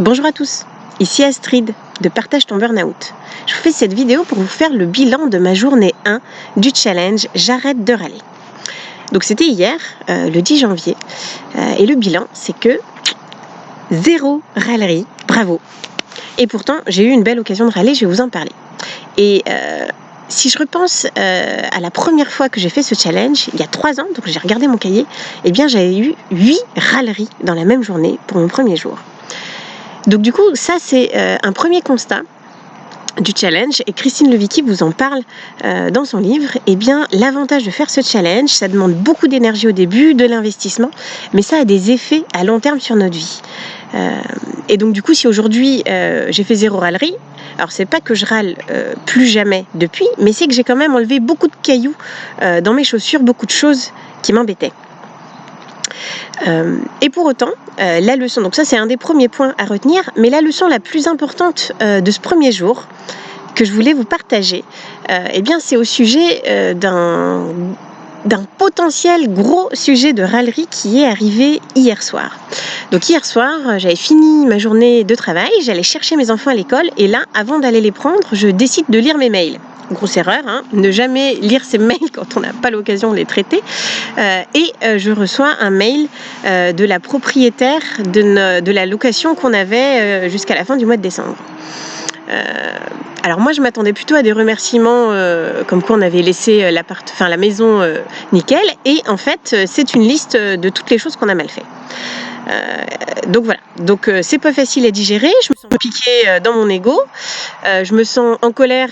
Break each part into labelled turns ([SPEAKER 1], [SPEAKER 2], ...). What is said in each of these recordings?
[SPEAKER 1] Bonjour à tous, ici Astrid de Partage ton Burnout. Je vous fais cette vidéo pour vous faire le bilan de ma journée 1 du challenge J'arrête de râler. Donc c'était hier, le 10 janvier, et le bilan c'est que 0 râlerie, bravo. Et pourtant j'ai eu une belle occasion de râler, je vais vous en parler. Et si je repense à la première fois que j'ai fait ce challenge, il y a 3 ans, donc j'ai regardé mon cahier, eh bien j'avais eu 8 râleries dans la même journée pour mon premier jour. Donc du coup, ça c'est un premier constat du challenge, et Christine Levicki vous en parle dans son livre. Eh bien, l'avantage de faire ce challenge, ça demande beaucoup d'énergie au début, de l'investissement, mais ça a des effets à long terme sur notre vie. Et donc du coup, si aujourd'hui j'ai fait 0 râlerie, alors c'est pas que je râle plus jamais depuis, mais c'est que j'ai quand même enlevé beaucoup de cailloux dans mes chaussures, beaucoup de choses qui m'embêtaient. Et pour autant, la leçon, donc ça c'est un des premiers points à retenir, mais la leçon la plus importante de ce premier jour que je voulais vous partager, eh bien c'est au sujet d'un potentiel gros sujet de râlerie qui est arrivé hier soir. Donc hier soir, j'avais fini ma journée de travail, j'allais chercher mes enfants à l'école, et là, avant d'aller les prendre, je décide de lire mes mails. Grosse erreur, hein, ne jamais lire ses mails quand on n'a pas l'occasion de les traiter. Et je reçois un mail de la propriétaire de la location qu'on avait jusqu'à la fin du mois de décembre. Alors moi je m'attendais plutôt à des remerciements comme quoi on avait laissé la maison nickel, et en fait c'est une liste de toutes les choses qu'on a mal fait. Donc voilà, donc c'est pas facile à digérer, je me sens piquée dans mon ego, je me sens en colère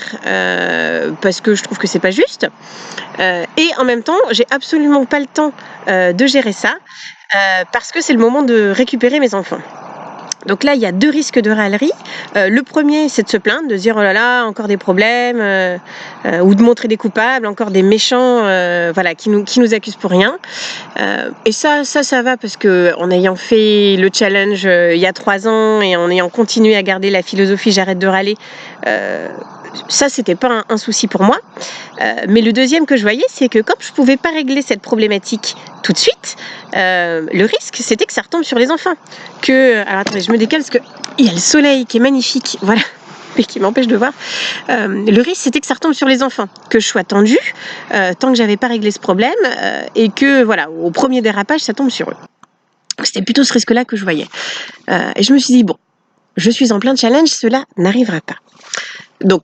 [SPEAKER 1] parce que je trouve que c'est pas juste, et en même temps j'ai absolument pas le temps de gérer ça parce que c'est le moment de récupérer mes enfants. Donc là, il y a 2 risques de râlerie. Le premier, c'est de se plaindre, de se dire « oh là là, encore des problèmes ou de montrer des coupables, encore des méchants voilà, qui nous accusent pour rien. Et ça va, parce que en ayant fait le challenge il y a 3 ans et en ayant continué à garder la philosophie « j'arrête de râler », ça, c'était pas un souci pour moi. Mais le deuxième que je voyais, c'est que comme je pouvais pas régler cette problématique tout de suite, le risque, c'était que ça retombe sur les enfants. Alors attendez, je me décale parce qu'il y a le soleil qui est magnifique, voilà, mais qui m'empêche de voir. Le risque, c'était que ça retombe sur les enfants, que je sois tendue tant que j'avais pas réglé ce problème, et que voilà, au premier dérapage, ça tombe sur eux. C'était plutôt ce risque-là que je voyais. Et je me suis dit, bon, je suis en plein challenge, cela n'arrivera pas. Donc,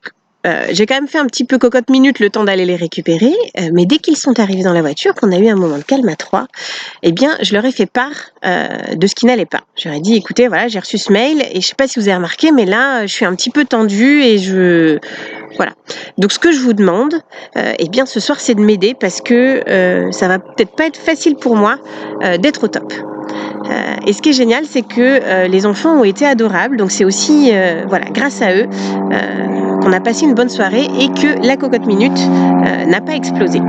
[SPEAKER 1] j'ai quand même fait un petit peu cocotte minute le temps d'aller les récupérer, mais dès qu'ils sont arrivés dans la voiture, qu'on a eu un moment de calme à 3, eh bien, je leur ai fait part de ce qui n'allait pas. Je leur ai dit, écoutez, voilà, j'ai reçu ce mail, et je sais pas si vous avez remarqué, mais là, je suis un petit peu tendue, et voilà. Donc, ce que je vous demande, eh bien, ce soir, c'est de m'aider, parce que ça va peut-être pas être facile pour moi d'être au top. Et ce qui est génial, c'est que les enfants ont été adorables, donc c'est aussi voilà, grâce à eux qu'on a passé une bonne soirée et que la cocotte minute n'a pas explosé.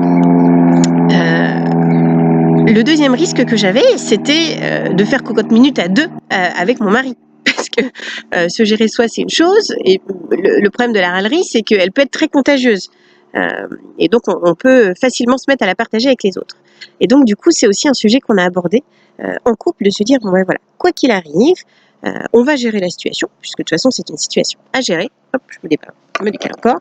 [SPEAKER 1] Le deuxième risque que j'avais, c'était de faire cocotte minute à 2 avec mon mari. Parce que se gérer soi, c'est une chose, et le problème de la râlerie, c'est qu'elle peut être très contagieuse. Et donc, on peut facilement se mettre à la partager avec les autres. Et donc, du coup, c'est aussi un sujet qu'on a abordé en couple, de se dire, bon, voilà, quoi qu'il arrive, on va gérer la situation, puisque de toute façon, c'est une situation à gérer. Hop, je me décale encore.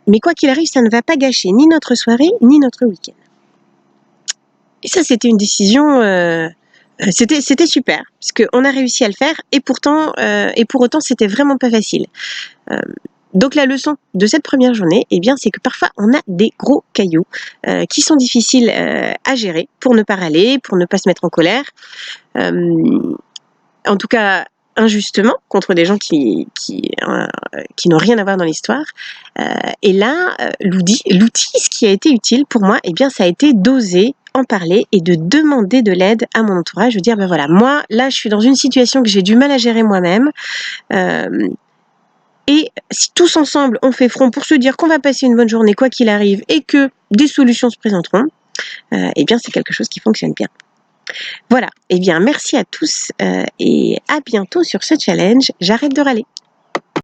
[SPEAKER 1] Mais quoi qu'il arrive, ça ne va pas gâcher ni notre soirée, ni notre week-end. Et ça, c'était une décision... c'était super, parce qu'on a réussi à le faire, et pour autant, c'était vraiment pas facile. Donc la leçon de cette première journée, eh bien, c'est que parfois on a des gros cailloux qui sont difficiles à gérer pour ne pas râler, pour ne pas se mettre en colère, en tout cas injustement contre des gens qui n'ont rien à voir dans l'histoire. Et là, l'outil, ce qui a été utile pour moi, eh bien, ça a été d'oser en parler et de demander de l'aide à mon entourage, de dire ben voilà, moi là je suis dans une situation que j'ai du mal à gérer moi-même. Et si tous ensemble on fait front pour se dire qu'on va passer une bonne journée quoi qu'il arrive et que des solutions se présenteront, eh bien c'est quelque chose qui fonctionne bien. Voilà, eh bien merci à tous et à bientôt sur ce challenge. J'arrête de râler.